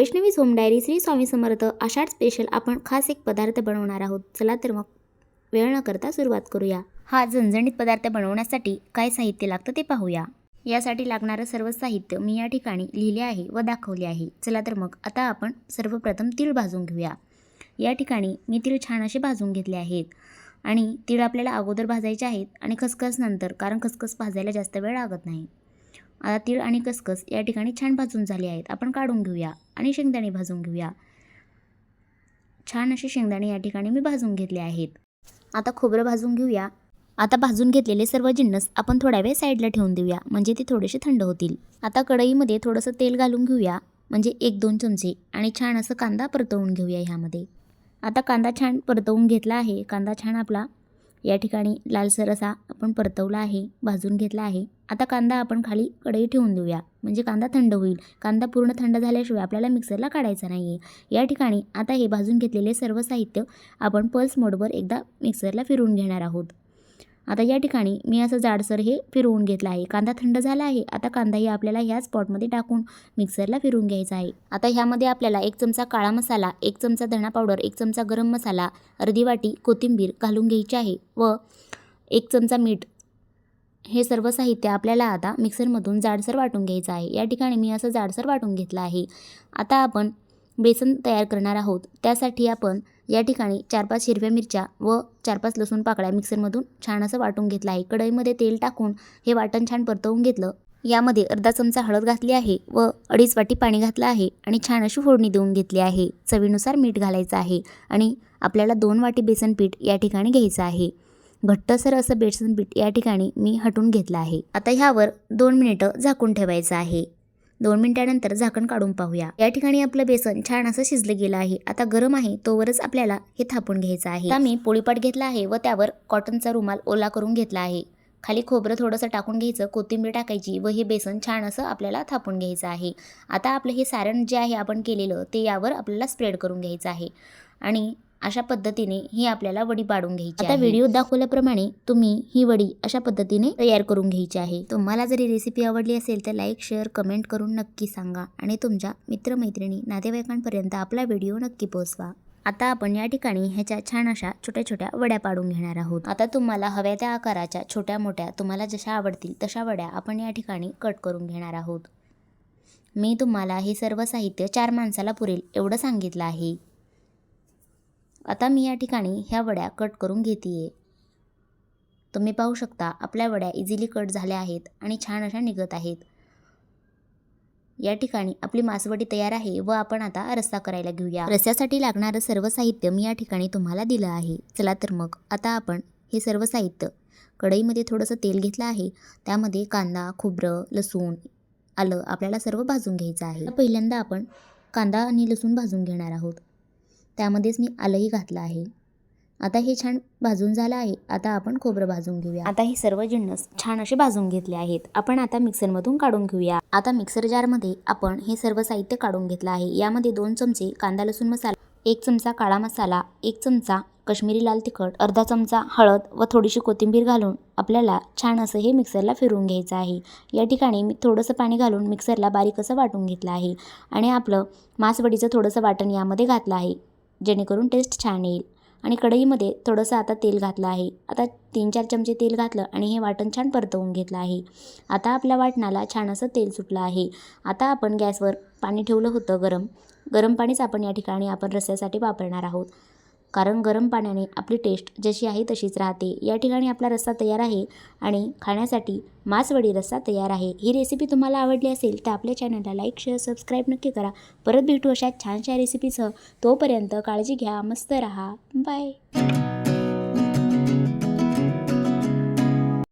Vaishnavis home diary Shri Swami Samarth आषाढ special आपण खास एक पदार्थ बनवणार आहोत। चला तर मग वेळ न करता सुरुवात करूया। हा झणझणीत पदार्थ बनवण्यासाठी काय साहित्य लागतं ते पाहूया। यासाठी लागणारं सर्व साहित्य मी या ठिकाणी लिहिले आहे व दाखवले आहे। चला तर मग आता आपण सर्वप्रथम तीळ भाजून घेऊया। या ठिकाणी मी तीळ छान असे भाजून घेतले आहेत आणि तीळ आपल्याला अगोदर भाजायचे आहेत आणि खसखस नंतर, कारण खसखस भाजायला जास्त वेळ लागत नाही। आता तीळ आणि खसखस या ठिकाणी छान भाजून झाले आहेत, आपण काढून घेऊया आणि शेंगदाणे भाजून घेऊया। छान असे शेंगदाणे या ठिकाणी मी भाजून घेतले आहेत। आता खोबरं भाजून घेऊया। आता भाजून घेतलेले सर्व जिन्नस आपण थोडा वेळ साईडला ठेवून देऊया, म्हणजे ते थोडेसे थंड होतील। आता कढईमध्ये थोडंसं तेल घालून घेऊया, म्हणजे 1-2 चमचे, आणि छान असं कांदा परतवून घेऊया ह्यामध्ये। आता कांदा छान परतवून घेतला आहे। कांदा छान आपला या ठिकाणी लालसर असा आपण परतवला आहे, भाजून घेतला आहे। आता कांदा आपण खाली कढई ठेवून देऊया, म्हणजे कांदा थंड होईल। कांदा पूर्ण थंड झाल्याशिवाय आपल्याला मिक्सरला काढायचा नाही आहे। या ठिकाणी आता हे भाजून घेतलेले सर्व साहित्य आपण पल्स मोडवर एकदा मिक्सरला फिरवून घेणार आहोत। आता या ठिकाणी मी असं जाडसर हे फिरवून घेतलं आहे। कांदा थंड झाला आहे। आता कांदाही आपल्याला ह्याच पॉटमध्ये टाकून मिक्सरला फिरवून घ्यायचा आहे। आता ह्यामध्ये आपल्याला 1 चमचा काळा मसाला, 1 चमचा धणा पावडर, 1 चमचा गरम मसाला, अर्धी वाटी कोथिंबीर घालून घ्यायची आहे व 1 चमचा मीठ, हे सर्व साहित्य आपल्याला आता मिक्सरमधून जाडसर वाटून घ्यायचं आहे। या ठिकाणी मी असं जाडसर वाटून घेतलं आहे। आता आपण बेसन तयार करणार आहोत। त्यासाठी आपण या ठिकाणी 4-5 हिरव्या मिरच्या व 4-5 लसूण पाकळ्या मिक्सरमधून छान असं वाटून घेतलं आहे। कढईमध्ये तेल टाकून हे वाटण छान परतवून घेतलं। यामध्ये अर्धा चमचा हळद घातली आहे व 2.5 वाटी पाणी घातलं आहे आणि छान अशी फोडणी देऊन घेतली आहे। चवीनुसार मीठ घालायचं आहे आणि आपल्याला 2 वाटी बेसन पीठ या ठिकाणी घ्यायचं आहे। घट्टसर असं बेसन पीठ या ठिकाणी मी हटून घेतलं आहे। आता ह्यावर 2 मिनिटं झाकून ठेवायचं आहे। 2 मिनिटानंतर झाकण काढून पाहूया। या ठिकाणी आपलं बेसन छान असं शिजलं गेलं आहे। आता गरम आहे तोवरच आपल्याला हे थापून घ्यायचं आहे। आता मी पोळीपाट घेतला आहे व त्यावर कॉटनचा रुमाल ओला करून घेतला आहे। खाली खोबरं थोडंसं टाकून घ्यायचं, कोथिंबीर टाकायची व हे बेसन छान असं आपल्याला थापून घ्यायचं आहे। आता आपलं हे सारण जे आहे आपण केलेलं ते यावर आपल्याला स्प्रेड करून घ्यायचं आहे आणि अशा पद्धतीने ही आपल्याला वडी पाडून घ्यायची आहे। आता व्हिडिओ दाखवल्याप्रमाणे तुम्ही ही वडी अशा पद्धतीने तयार करून घ्यायची आहे। तुम्हाला जर ही रेसिपी आवडली असेल तर लाईक, शेअर, कमेंट करून नक्की सांगा आणि तुमच्या मित्रमैत्रिणी, नातेवाईकांपर्यंत आपला व्हिडिओ नक्की पोहोचवा। आता आपण या ठिकाणी ह्याच्या छान अशा छोट्या छोट्या वड्या पाडून घेणार आहोत। आता तुम्हाला हव्या त्या आकाराच्या छोट्या मोठ्या तुम्हाला जशा आवडतील तशा वड्या आपण या ठिकाणी कट करून घेणार आहोत। मी तुम्हाला हे सर्व साहित्य 4 माणसाला पुरेल एवढं सांगितलं आहे। आता मी या ठिकाणी ह्या वड्या कट करून घेतेय। तुम्ही पाहू शकता आपल्या वड्या इझिली कट झाल्या आहेत आणि छान अशा निघत आहेत। या ठिकाणी आपली मासवडी तयार आहे व आपण आता रस्सा करायला घेऊया। रस्स्यासाठी लागणारं सर्व साहित्य मी या ठिकाणी तुम्हाला दिलं आहे। चला तर मग आता आपण हे सर्व साहित्य, कढईमध्ये थोडंसं तेल घेतलं आहे, त्यामध्ये कांदा, खोबरं, लसूण, आलं आपल्याला सर्व भाजून घ्यायचं आहे। पहिल्यांदा आपण कांदा आणि लसूण भाजून घेणार आहोत, त्यामध्येच मी आलंही घातलं आहे। आता हे छान भाजून झालं आहे। आता आपण खोबरं भाजून घेऊया। आता हे सर्व जिन्नस छान असे भाजून घेतले आहेत, आपण आता मिक्सरमधून काढून घेऊया। आता मिक्सर जारमध्ये आपण हे सर्व साहित्य काढून घेतलं आहे। यामध्ये 2 चमचे कांदा लसूण मसाला, 1 चमचा काळा मसाला, 1 चमचा काश्मीरी लाल तिखट, अर्धा चमचा हळद व थोडीशी कोथिंबीर घालून आपल्याला छान असं हे मिक्सरला फिरवून घ्यायचं आहे। या ठिकाणी मी थोडंसं पाणी घालून मिक्सरला बारीक असं वाटून घेतलं आहे आणि आपलं मासवडीचं थोडंसं वाटण यामध्ये घातलं आहे, जेणेकरून टेस्ट छान येईल। आणि कढईमध्ये थोडंसं आता तेल घातलं आहे। आता 3-4 चमचे तेल घातलं आणि हे वाटण छान परतवून घेतलं आहे। आता आपल्या वाटणाला छान असं तेल सुटलं आहे। आता आपण गॅसवर पाणी ठेवलं होतं गरम पाणीच आपण या ठिकाणी रस्स्यासाठी वापरणार आहोत, कारण गरम पाण्याने आपली टेस्ट जशी आहे तशीच राहते। या ठिकाणी आपला रस्सा तयार आहे आणि खाण्यासाठी मासवडी रस्सा तयार आहे। ही रेसिपी तुम्हाला आवडली असेल तर आपल्या चॅनलला लाईक, शेअर, सबस्क्राईब नक्की करा। परत भेटू अशा छानशा रेसिपीसह। तोपर्यंत काळजी घ्या, मस्त रहा, बाय।